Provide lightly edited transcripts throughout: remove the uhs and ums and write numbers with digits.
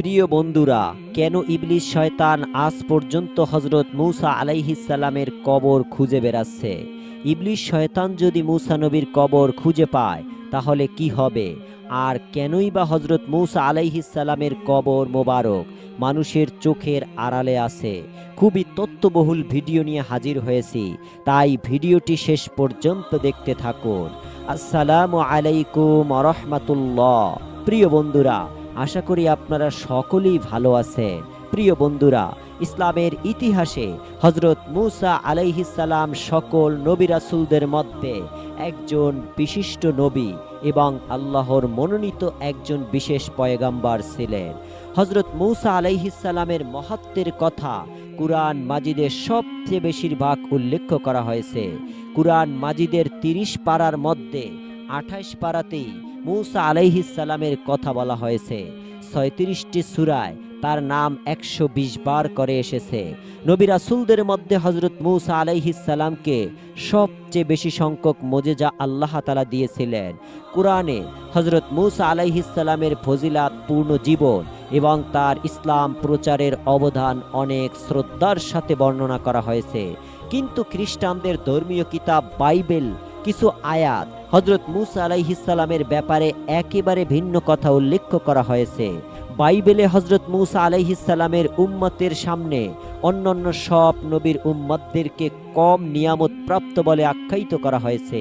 প্রিয় বন্ধুরা, কেন ইবলিস শয়তান আজ পর্যন্ত হযরত মূসা আলাইহিস সালামের কবর খুঁজে বেড়াচ্ছে? ইবলিস শয়তান যদি মূসা নবীর কবর খুঁজে পায় তাহলে কি হবে? আর কেনই বা হযরত মূসা আলাইহিস সালামের কবর মোবারক মানুষের চোখের আড়ালে আছে? খুবই তথ্যবহুল ভিডিও নিয়ে হাজির হয়েছি, তাই ভিডিওটি শেষ পর্যন্ত দেখতে থাকুন। আসসালামু আলাইকুম ওয়া রাহমাতুল্লাহ। প্রিয় বন্ধুরা, আশা করি আপনারা সকলেই ভালো আছেন। প্রিয় বন্ধুরা, ইসলামের ইতিহাসে হযরত মূসা আলাইহিস সালাম সকল নবী রাসূলদের মধ্যে একজন বিশিষ্ট নবী এবং আল্লাহর মনোনীত একজন বিশেষ পয়গাম্বার ছিলেন। হযরত মূসা আলাইহিস সালামের মহত্বের কথা কুরআন মাজিদের সবচেয়ে বেশিরভাগ উল্লেখ করা হয়েছে। কুরআন মাজিদের ৩০ পারার মধ্যে ২৮ পারাতেই মূসা আলাইহিস সালামের কথা বলা হয়েছে। ৩৬টি সূরায় তার নাম ১২০ বার করে এসেছে। নবী রাসূলদের মধ্যে হযরত মূসা আলাইহিস সালামকে সবচেয়ে বেশি সংখ্যক মুজিজা আল্লাহ তাআলা দিয়েছিলেন। কুরআনে হযরত মূসা আলাইহিস সালামের ফজিলাত পূর্ণ জীবন এবং তার ইসলাম প্রচারের অবদান অনেক শ্রদ্ধার সাথে বর্ণনা করা হয়েছে। কিন্তু খ্রিস্টানদের ধর্মীয় কিতাব বাইবেল কিছু আয়াত হযরত মূসা আলাইহিস সালামের ব্যাপারে একেবারে ভিন্ন কথা উল্লেখ করা হয়েছে। বাইবেলে হযরত মূসা আলাইহিস সালামের উম্মতের সামনে অন্যান্য সব নবীর উম্মতদেরকে কম নিয়ামত প্রাপ্ত বলে আখ্যায়িত করা হয়েছে।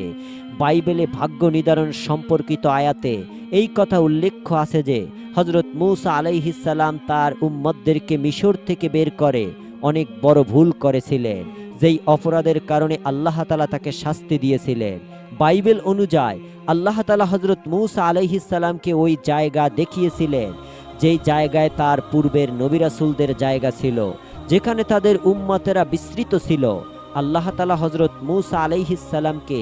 বাইবেলে ভাগ্য নির্ধারণ সম্পর্কিত আয়াতে এই কথা উল্লেখ আছে যে হযরত মূসা আলাইহিস সালাম তার উম্মতদেরকে মিশর থেকে বের করে অনেক বড় ভুল করেছিলেন, যেই অপরাধের কারণে আল্লাহ তাআলা তাকে শাস্তি দিয়েছিলেন। বাইবেল অনুযায়ী আল্লাহ তাআলা হযরত মূসা আলাইহিস সালামকে ওই জায়গা দেখিয়েছিলেন যেই জায়গায় তার পূর্বের নবী রাসূলদের জায়গা ছিল, যেখানে তাদের উম্মতেরা বিস্তৃত ছিল। আল্লাহ তাআলা হযরত মূসা আলাইহিস সালামকে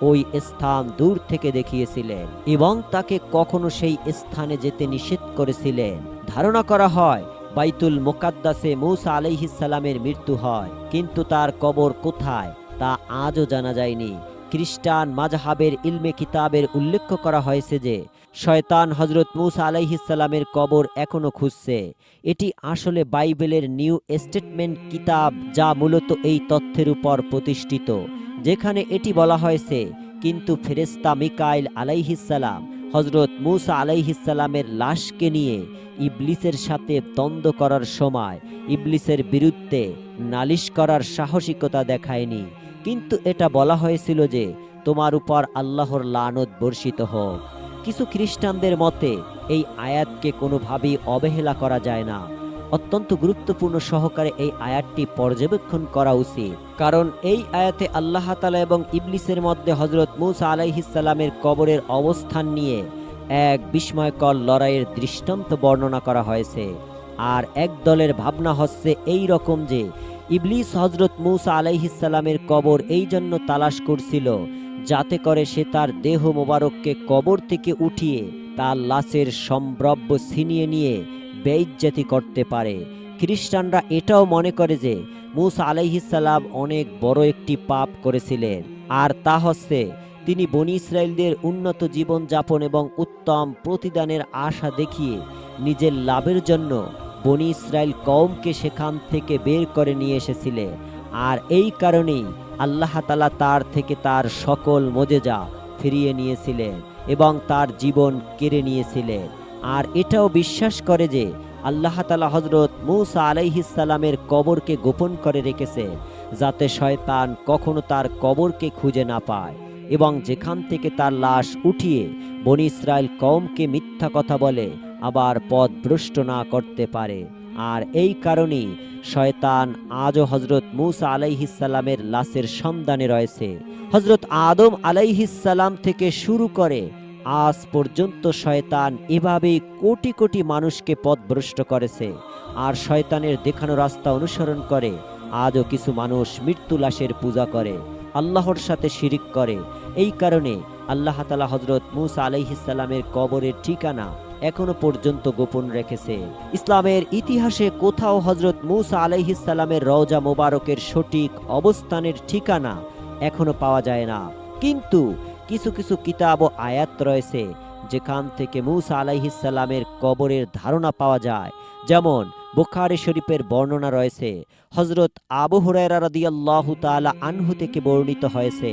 ওই স্থান দূর থেকে দেখিয়েছিলেন এবং তাকে কখনো সেই স্থানে যেতে নিষেধ করেছিলেন। ধারণা করা হয় বাইতুল মুকাদ্দাসে মূসা আলাইহিস সালামের মৃত্যু হয়, কিন্তু তার কবর কোথায় তা আজও জানা যায়নি। খ্রিস্টান মাযহাবের ইলমে কিতাবের উল্লেখ করা হয়েছে যে শয়তান হযরত মূসা আলাইহিস সালামের কবর এখনো খুঁজছে। এটি আসলে বাইবেলের নিউ স্টেটমেন্ট কিতাব, যা মূলত এই তথ্যের উপর প্রতিষ্ঠিত, যেখানে এটি বলা হয়েছে, কিন্তু ফেরেশতা মিকাইল আলাইহিস সালাম হযরত মূসা আলাইহিস সালামের লাশকে নিয়ে ইবলিসের সাথে দ্বন্দ্ব করার সময় ইবলিসের বিরুদ্ধে নালিশ করার সাহসিকতা দেখায়নি, কিন্তু এটা বলা হয়েছিল যে তোমার উপর আল্লাহর লানত বর্ষিত হোক। কিছু খ্রিস্টানদের মতে এই আয়াতকে কোনোভাবেই অবহেলা করা যায় না। অত্যন্ত গুরুত্বপূর্ণ সহকারে এই আয়াতটি পর্যবেক্ষণ করা উচিত, কারণ এই আয়াতে আল্লাহ তাআলা এবং ইবলিসের মধ্যে হযরত মূসা আলাইহিস সালামের কবরের অবস্থান নিয়ে এক বিস্ময়কর লড়াইয়ের দৃষ্টান্ত বর্ণনা করা হয়েছে। আর এক দলের ভাবনা হচ্ছে এই রকম যে ইবলিস হযরত মূসা আলাইহিস সালামের কবর এই জন্য তালাশ করছিল যাতে করে সে তার দেহ মোবারককে কবর থেকে উঠিয়ে তার লাশের সম্ভাব্য ছিনিয়ে নিয়ে বেইজ্জতি করতে পারে। খ্রিস্টানরা এটাও মনে করে যে মূসা আলাইহিস সালাম অনেক বড় একটি পাপ করেছিলেন, আর তা হচ্ছে তিনি বনী ইসরাইলদের উন্নত জীবন যাপন এবং উত্তম প্রতিদানের আশা দেখিয়ে নিজের লাভের জন্য বনী ইসরাইল কওমকে সেখান থেকে বের করে নিয়ে এসেছিলেন। আর এই কারণেই আল্লাহ তাআলা তার থেকে তার সকল মুজিজা ফিরিয়ে নিয়েছিলেন এবং তার জীবন কেড়ে নিয়েছিলেন। আর এটাও বিশ্বাস করে যে আল্লাহ তাআলা হযরত মূসা আলাইহিস সালামের কবরকে গোপন করে রেখেছে, যাতে শয়তান কখনো তার কবরকে খুঁজে না পায় এবং যেখান থেকে তার লাশ উঠিয়ে বনী ইসরাইল কওমকে মিথ্যা কথা বলে আবার পথভ্রষ্ট না করতে পারে। আর এই কারণেই শয়তান আজও হযরত মূসা আলাইহিস সালামের লাশের সন্ধানে রয়েছে। হযরত আদম আলাইহিস সালাম থেকে শুরু করে আজ পর্যন্ত শয়তান এভাবেই কোটি কোটি মানুষকে পথভ্রষ্ট করেছে। আর শয়তানের দেখানো রাস্তা অনুসরণ করে আজও কিছু মানুষ মৃত্যু লাশের পূজা করে, আল্লাহর সাথে শিরিক করে। এই কারণে আল্লাহ তাআলা হযরত মূসা আলাইহিস সালামের কবরের ঠিকানা এখনো পর্যন্ত গোপন রেখেছে। ইসলামের ইতিহাসে কোথাও হযরত মূসা আলাইহিস সালামের রওজা মোবারকের সঠিক অবস্থানের ঠিকানা এখনো পাওয়া যায় না, কিন্তু কিছু কিছু কিতাব ও আয়াত রয়েছে যেখান থেকে মূসা আলাইহিস সালামের কবরের ধারণা পাওয়া যায়। যেমন বুখারী শরীফের বর্ণনা রয়েছে, হযরত আবু হুরায়রা রাদিয়াল্লাহু তাআলা আনহু থেকে বর্ণিত হয়েছে,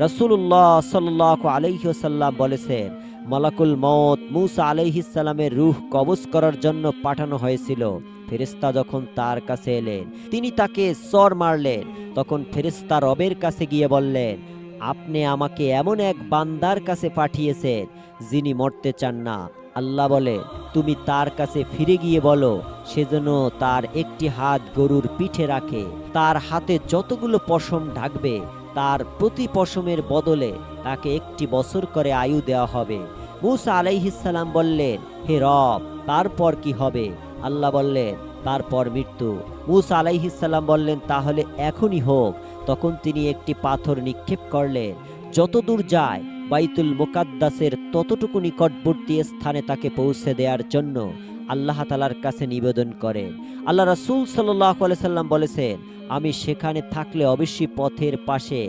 রাসূলুল্লাহ সাল্লাল্লাহু আলাইহি ওয়াসাল্লাম বলেছেন, মালাকুল মউত মূসা আলাইহিস সালামের রূহ কবজ করার জন্য পাঠানো হয়েছিল। ফেরেশতা যখন তার কাছে এলেন, তিনি তাকে চর মারলেন। তখন ফেরেশতা রবের কাছে গিয়ে বললেন, আপনি আমাকে এমন এক বান্দার কাছে পাঠিয়েছেন যিনি মরতে চান না। আল্লাহ বলে, তুমি তার কাছে ফিরে গিয়ে বলো সেজন্য তার একটি হাত গরুর পিঠে রাখে, তার হাতে যতগুলো পশম ঢাকবে তার প্রতি পশমের বদলে তাকে 1 বছর করে আয়ু দেওয়া হবে। মূসা আলাইহিস সালাম বললেন, হে রব, তারপর কি হবে? আল্লাহ বললেন, তারপর মৃত্যু। মূসা আলাইহিস সালাম বললেন, তাহলে এখনই হোক। তখন তিনি একটি পাথর নিক্ষেপ করলেন, যত দূর যায় বাইতুল মুকাদ্দাসের ততটুকু নিকটবর্তী স্থানে তাকে পৌঁছে দেওয়ার জন্য আল্লাহ তাআলার কাছে নিবেদন করেন। আল্লাহ রাসূল সাল্লাল্লাহু আলাইহি সাল্লাম বলেছেন, আমি সেখানে থাকলে অবশ্যই পথের পাশে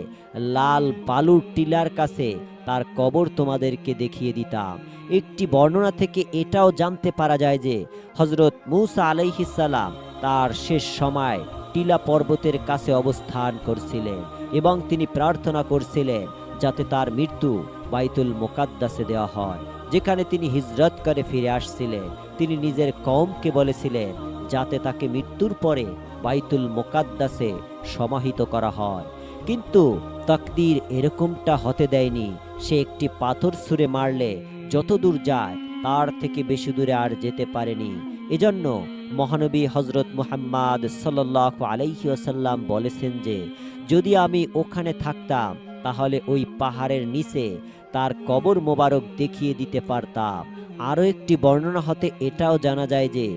লাল বালুর টিলার কাছে তার কবর তোমাদেরকে দেখিয়ে দিতাম। একটি বর্ণনা থেকে এটাও জানতে পারা যায় যে হযরত মূসা আলাইহিস সালাম তার শেষ সময় টিলা পর্বতের কাছে অবস্থান করছিলেন এবং তিনি প্রার্থনা করছিলেন যাতে তার মৃত্যু বাইতুল মুকাদ্দাসে দেওয়া হয়, যেখানে তিনি হিজরত করে ফিরে আসছিলেন। তিনি নিজের কওমকে বলেছিলেন যাতে তাকে মৃত্যুর পরে বাইতুল মুকাদ্দাসে সমাহিত করা হয়। কিন্তু তাকদীর এরকমটা হতে দেয়নি। সে একটি পাথর ছুঁড়ে মারলে যত দূর যায় তার থেকে বেশি দূরে আর যেতে পারেনি। এজন্য মহানবী হযরত মুহাম্মদ সাল্লাল্লাহু আলাইহি ওয়াসাল্লাম বলেছেন যে যদি আমি ওখানে থাকতাম তাহলে ওই পাহাড়ের নিচে তার কবর মোবারক দেখিয়ে দিতে পারতাম। আরও একটি বর্ণনা হতে এটাও জানা যায় যে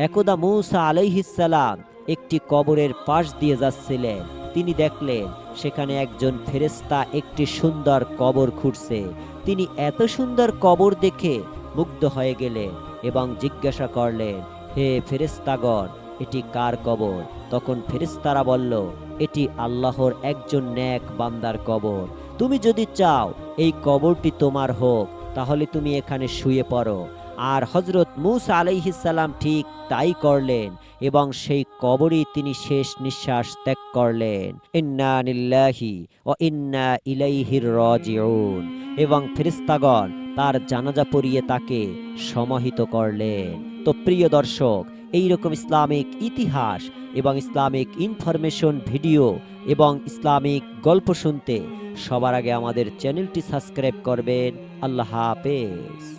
একদা মূসা আলাইহিস সালাম একটি কবরের পাশ দিয়ে যাচ্ছিলেন। তিনি দেখলেন সেখানে একজন ফেরেশতা একটি সুন্দর কবর খুঁড়ছে। তিনি এত সুন্দর কবর দেখে মুগ্ধ হয়ে গেলেন এবং জিজ্ঞাসা করলেন, হে ফেরেশতাগণ, এটি কার কবর? তখন ফেরেশতারা বলল, এটি আল্লাহর একজন নেক বান্দার কবর। তুমি যদি চাও এই কবরটি তোমার হোক তাহলে তুমি এখানে শুয়ে পড়ো। আর হযরত মূসা আলাইহিস সালাম ঠিক তাই করলেন এবং সেই কবরই তিনি শেষ নিঃশ্বাস ত্যাগ করলেন। ইন্না লিল্লাহি ওয়া ইন্না ইলাইহির রাজিউন। এবং ফেরেশতাগণ তার জানাজা পড়িয়ে তাকে সমাহিত করলেন। তো প্রিয় দর্শক, এইরকম ইসলামিক ইতিহাস এবং ইসলামিক ইনফরমেশন ভিডিও এবং ইসলামিক গল্প শুনতে সবার আগে আমাদের চ্যানেলটি সাবস্ক্রাইব করবেন। আল্লাহ হাফেজ।